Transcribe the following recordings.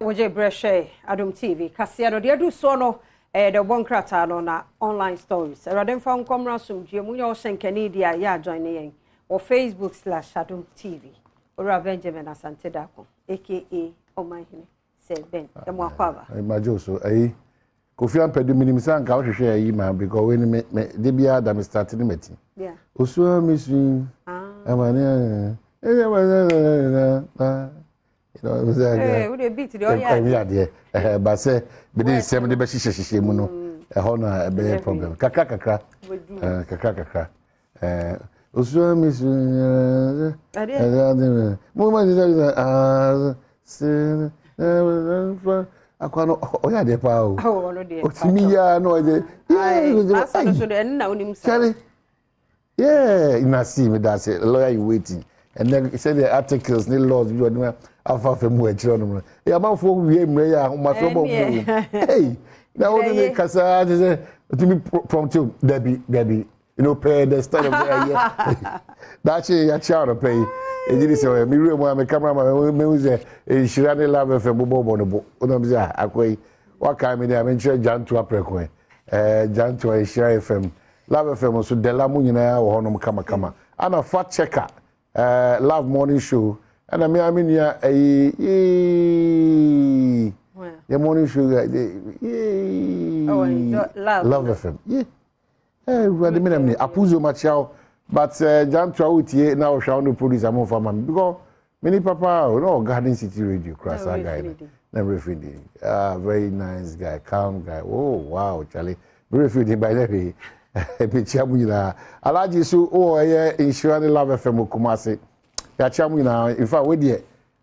woje breshe Adom TV kasia no de adu so no the bonkrata no na online stories eraden fa nkomra somdue munya o shenkani dia ya join yen or Facebook/Adom TV ora Benjamin Asante Dako aka Omahine said Ben demo akwaba imajo so Kofi Ampedu minimisa nka ohwehwe ayi ma because we de bia da me start ni meti yeah osuo misu amane you know, we beat the yeah, but say, but this same the best mu no, a big problem. Kakra. Also, Miss, Aquano, oh, yeah, the power. Oh, no, dear. Otimia, no, yeah, in a see me that's a lawyer waiting. And then he said the articles, the laws, you are alpha from which one. Yeah, about 4 years, my hey, now only Casa to be prompt to Debbie, you know, pay the start of the year. That's a child pay. And you say, me room, my cameraman, music, she ran a love for Bobo on the book. What kind of I'm in church, Jan to Apreque, Jan to a share FM, Love FM, so de la Munina or Honum Kama. And a fat checker. Love morning show and I mean yeah the morning show love FM yeah we the minimum apuzo machao but Jan Trawutie now shall no produce among farmer because many papa no Garden City Radio cross our guy never feeding very nice guy calm guy oh wow Charlie very feeding by the way Pichamuina. Alaji so oh yeah insurance love FM Kumasi. Ya chamuina in fact we dey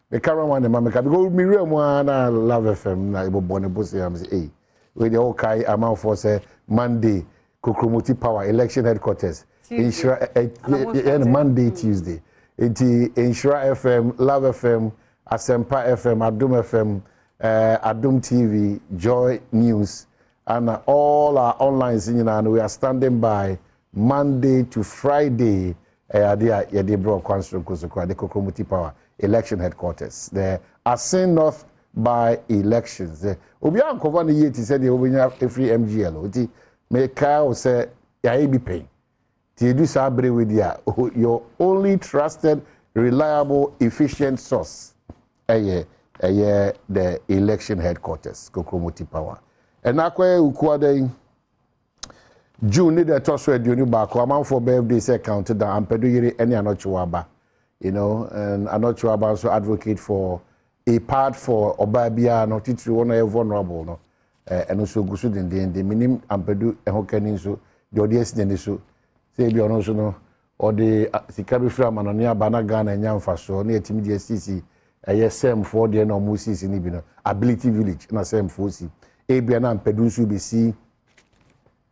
the cameraman the mama because me real na love FM na ibo bone bosi am say eh we dey okay amount for say Monday Kokromoti Power election headquarters insure Monday Tuesday insure FM love FM Asempa FM Adom FM Adom TV Joy News and all our online singing and we are standing by Monday to Friday the bro the Kokromoti Power election headquarters the Asin North by elections obi ankofa ne yeti said the obinya free MGL oti make o say ya be pay ti edu sa bre with your only trusted reliable efficient source the election headquarters Kokromoti Power. And I quite June need a toss with you back. Amount for birthday say counted down and pedu any anochuaba. You know, and anochuaba also advocate for a part for Obabia not to one vulnerable no. And also gusu the minim and pedu and hokenin so the audience then so say be also no or the sikabi from anonia banagan and yamfa so near timid CC a same for the no musis in Ibino ability village na same for si. Ebia na Ampedu so be see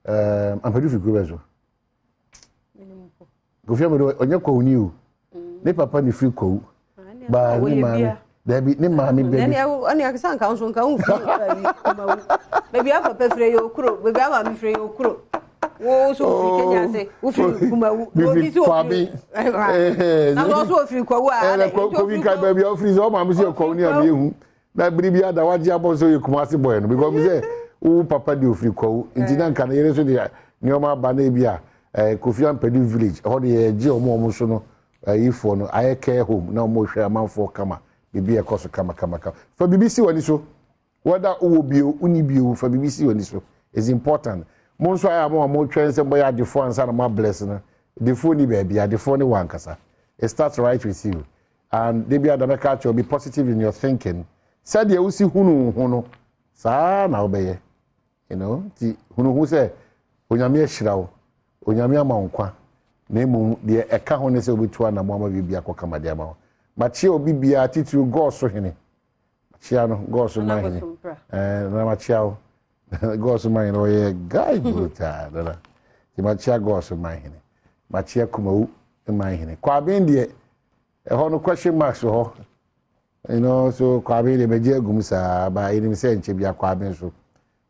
Ampedu fi kuro so go fi amado onye ko ni o ne papa ni fi ko ba ni ma da bi ni ma mi be ani aksan kan so kan fi baby papa frey yo kuro baby ama mi frey yo kuro wo so fi Kenya say wo fi kuma wo bi so fi na so fi ko wa ko bi ka baby o fi so ma mi se ko ni am yehu na bribi ada waji abonso ye Kumasi boy no because me say o papa di ofri ko intina nka na yere so de nyoma ba na bia Kofi Ampedu village ho de je omo so no ifo no aye care home na omo hwe amanfo kama bibi e koso kama for BBC wani so whether o bio uni bio for BBC wani so is important mo so aya mo twen se boy adefo ansa na ma bless no defo ni ba bia defo ni wankasa it starts right with you and they be adameka to be positive in your thinking. Said you see hunu sa na obeye you know ti hunu say onyame ahirawo onyame amankwa na emu de eka ho ne se obitua na mo ama bibia kokama de ama ma chi obi bia titiri go so hene chia no go so ma hene na ma chia go so ma hene o ye guy bruta dala ti ma chia go so ma hene ma chia kumawu ma hene kwa ben de ho no question marks ho. You know, so Kwabe de Media Gumsa by any sense, Bia Kwabe so.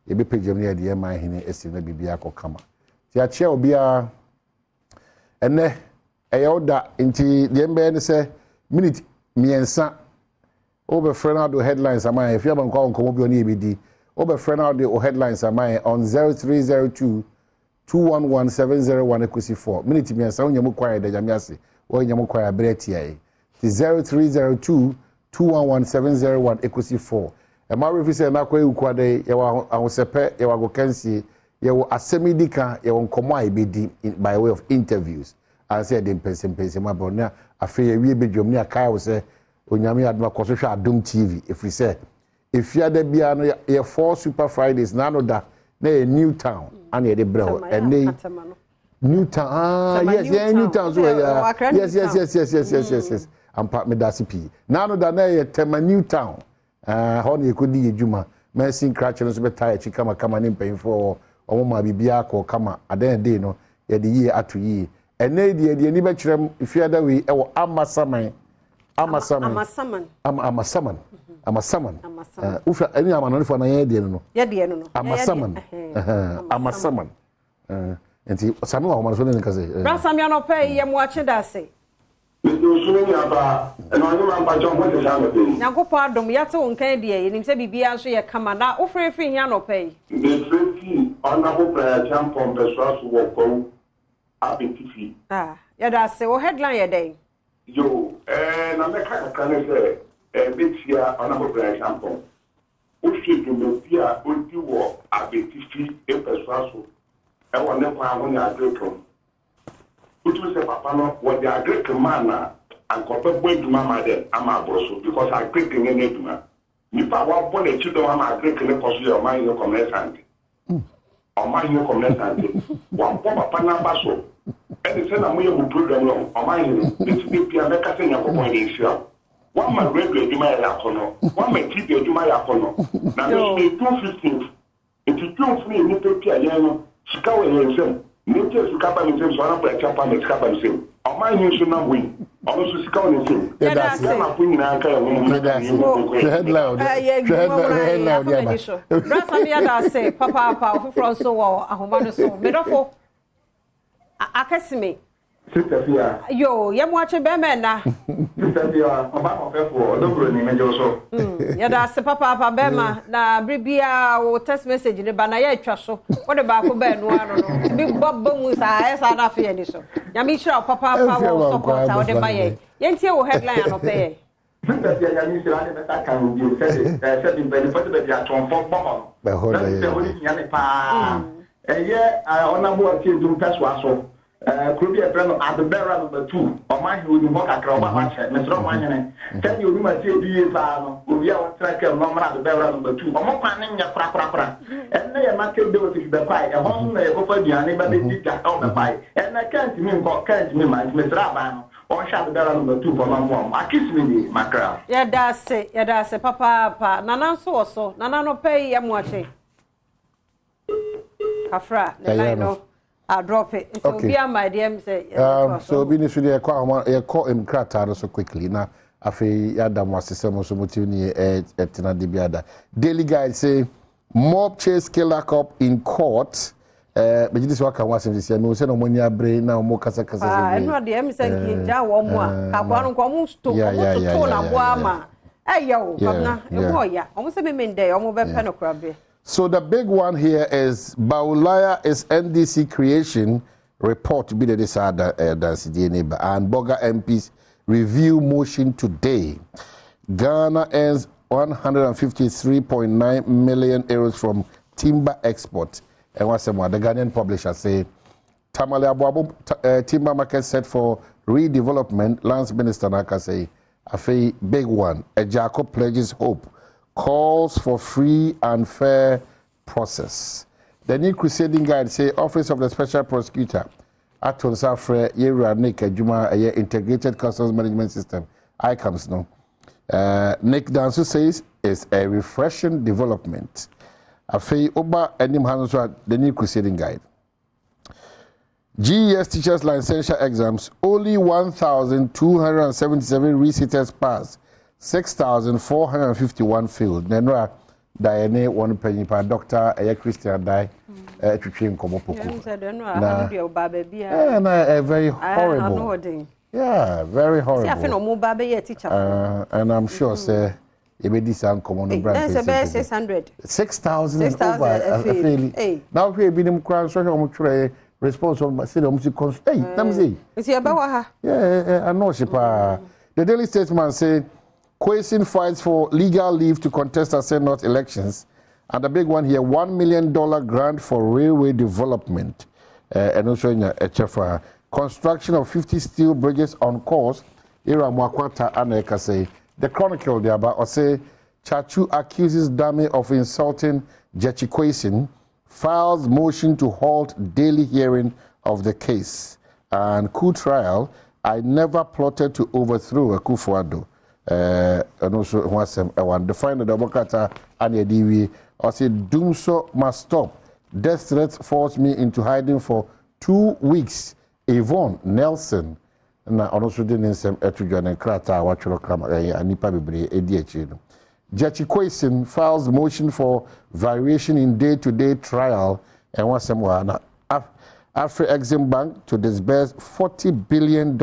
You be page near the MI in a Bibia Kama. Tia chair be a and a order into the embassy say, minute me and son Over friend out the headlines am I if you have on come bi oni ebedi. Over friend out the headlines am I on 0302 211 701 minute me asa onyam kwai da jame ase. Wo nyam kwai abreti ai. 0302 211 701 e ma refi say na kwa ekwade ye wa ahosepe ye wa gokansie ye wo asemidika ye wo nkomo a ebedi by way of interviews. I said in person ma bona afi ye wie bedwom ne akai wo say onyame adoma koso hwa Adom TV if we say if you ada bia no ye 4 Super Fridays na no da na ye New Town and ye de brew and New Town yes New Town so yes am part me da CP na no da na ye tema New Town ho na ye kodi edwuma mercy cratch no so beta chi kama ne mpanyfo omo ma bibia ko kama adan dey no ye de yi atu yi ene de ni be kirem if you ada we e wo amasaman ufa any amano for na ye de no amasaman enti sami wa homano so ne nka say bra sami ano pay ye mo ache da say Nyankopo Adom yate won kan de ye nim se bibia so ye kama na ofrefi hia no pay the freaky honorable prayer champion person so wo ko apetifi ya da say o headline ye dey yo na me ka ne say betia honorable prayer champion o se do bia o di wo apetifi e person so e won ne kwa ho ni adrekom utu se papa no what the Greek man and compare boy to mama there ama broso because I Greek in any duma nipa wa born a children ama Greek ne koso your man no commerçant o man no commerçant wa papa na baso and say na mo ye program no o man no it be pia be ka say nyakopon dey sia one man regular duma ya kono one man keep your duma ya kono na me 215 if you don't free ni pe pia ya no sika we nsem Nite sukapa ni same so na pra chapa me sukapa ni same. O ma yin so na we. O no so sika ni same. That's it. Ma pu nyina aka yo. Head loud. Head loud ya ba. Bra sami ya da say papa ofufro so wo ahoma no so. Medofo. Akasime. Sitafia. Yo, ye mo ache be me na. Sitafia, o ba mo fefo, dobro ni mejo so. Ya da say papa be ma na bribia o text message ni ba na ye atwa so. Wo de ba ko be no ano no. Bi bobbo mu sa esa na fe ni so. Ya mi shira papa wo support a wo de ba ye. Ye ntie wo headline ano pe ye. Sitafia ya mi shira ne beta kan bi se bi be foto be ya ton fo bomo. Be ho da ye. Se wo ni ya ne pa. Eye ona bo ati dum peso aso. Could be a friend of Adom number 2. Or my who you walk across my head, Mr. Manning. Tell you, you must say, we are tracker number 2. Or more planning your crap. And they are not killed with the pie. A home may go for the anybody did that on the pie. And I can't mean what can't mean, Mr. Raban. Or shall the number 2 for my mom. I kiss me, my crowd. Yeah, that's it, papa. Nana so. Nana no pay, I'm watching. Kafra, the no. I'll drop it. So okay. Be my DM say. So be this video call him crata so quickly now. Afi Adom was system so motive ni etina dibiada. Daily Guide say mob chase killer cop in court. But this work can was this no say no money abre na mo kasa. Ah, no DM say ki ja wo mo a. Ka kwa no ko mo sto to na bo ama. Eh yo, na e bo ya. Omo say me mende omo be pe no krabe. So the big one here is Baulaya is NDC creation report to be the disorder neighbor and Boga MPs review motion today. Ghana earns 153.9 million euros from timber export. And what's the Ghanaian publisher say Tamale Abuabu timber market set for redevelopment. Lands Minister Naka say a big one. A Jacob pledges hope. Calls for free and fair process. The new crusading guide say Office of the Special Prosecutor Aton Safre Yera Nick Juma Integrated Customs Management System ICAMS no. Nick Dansu says it's a refreshing development. Afei Oba Enim Hanuswa the new crusading guide. GES teachers licensure exams only 1,277 resitters passed. 6,451 failed. Nenra Diane one penny per doctor a Christian die to train Komopoko. Na very horrible. Yeah, very horrible. Teacher. And I'm sure say ebedi san komo no brand that's 600 6,000 over fairly now we be them crown so omo try response of say omo hey nam say is here ba wa ha yeah I know she pa the Daily Statesman say Kwesi fights for legal leave to contest at Senate elections. And the big one here, $1 million grant for railway development. And also in a construction of 50 steel bridges on course. Ira Mwakwata Aneka say, the Chronicle there about say, Chachu accuses Dame of insulting Jechi Kwesi, files motion to halt daily hearing of the case. And coup trial, I never plotted to overthrow Akufo-Addo. And also one define the Democrat and the DV or say doom so must stop. Death threats forced me into hiding for 2 weeks. Yvonne Nelson na also didn't some etujan and krata watchro kram anipa bebre ADH. Jechi Kwesi files motion for variation in day-to-day trial and once more Afri-Exim Bank to disburse $40 billion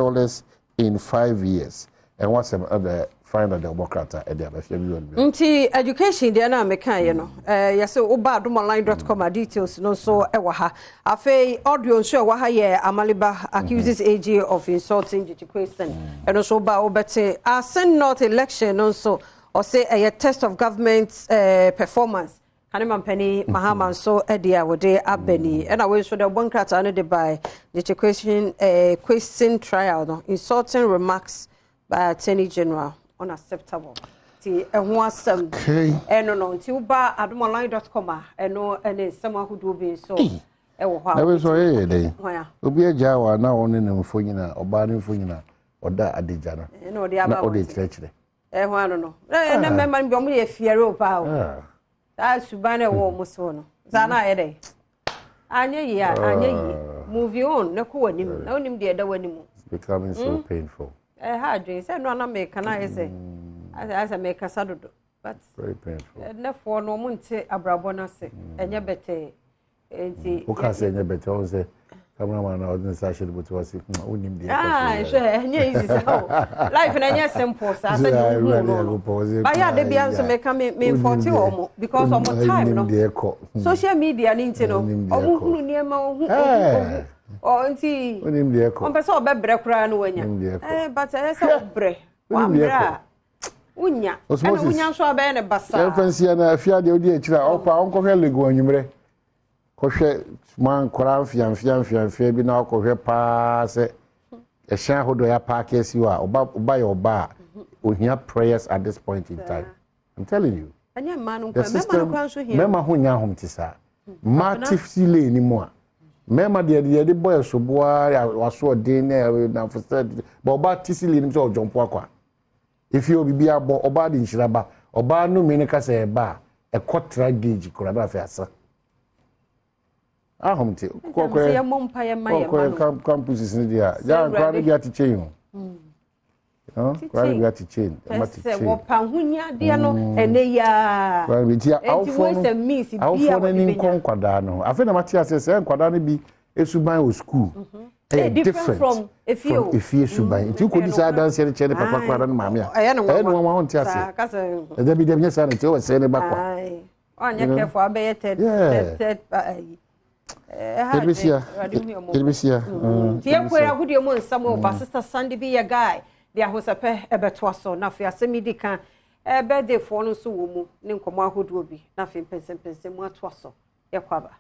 in 5 years. And what's some other find a Democrat at the Nti education there na meka ye no yes o badomonline.com details no so ewa ha afei audio so ewa ha ye Amaliba accuses AG of insulting Jechi Kwesi and also ba obete Asen North election no so or say a test of government performance Kanema Penny Mahama so edia wode abeni and away so the one crata no de by Jechi Kwesi trial no insulting remarks by Attorney General unacceptable. Ti ehun asem. Eno no nti uba adomonline.com eno ene someone who do be so e wo ha. Na we so ye dey. Obi agya wa na won ne mfo nyina oba ne mfo nyina oda adeja no. Na odi aba. Na odi chire. Ehun ano no. Na memma bi omo ye fiere o pa o. Ta subane wo mo so no. Za na ye dey. Anya yi. Move on na ko wanim. Na onim de da wanim. Becoming so painful. Hard say no na make na say as I make sadodo but very painful na for no munte abrabo na se enye bete enti o ka se enye bete o say cameraman na odin sa shiri but was onim dey sure enye easy so life na enye simple sa say no but yeah they be answer make me 40 omo because of time no social media ni nti no omo hunu niema ohu oh, auntie. Onim de eko. On pese obebre kura no wanya. But say obre. Wa bra. Unya. Ana unya so abe ne basa. Reference na afia de odi akira opa onko hwe lego anwumre. Ko hwe man kora mfia bi na ko hwe pa se e hia hodo ya park esi wa oba ya oba ohia prayers at this point in time. I'm telling you. Anya man ko mema no so hia. Mema ho nya hom tisa. Matifsi le ni mo a. Mema de boy so boa waso den na for said but oba tisili nim so jompo akwa if you bibia bo oba de nshiraba oba no me ne ka se ba e kotra gauge kura na fa asa ahomte ko ya mompa ya maye ko campus ni dia ja kwa ne bia ti chain kwa ne bia ti chain mati chain wo pa hunya dia no ene ya kwa bi ya awfo ni nkonkwada no afi na mati ase nkwada no bi esuban o school different from if you suban nti ko di sa dance ya chede papa kwada no maame a no wa honti ase da bi dem nya sa na ti o se ne bakwa anya careful abe ted Elbisia. Ti ekwera gudi mo nsamo ba sister Sandy be ya guy. Dia hosepe ebeto so na fe asemi di kan birthday for no so wo mu ne nkomo ahodo bi na fe pensem mu ato so yekwaba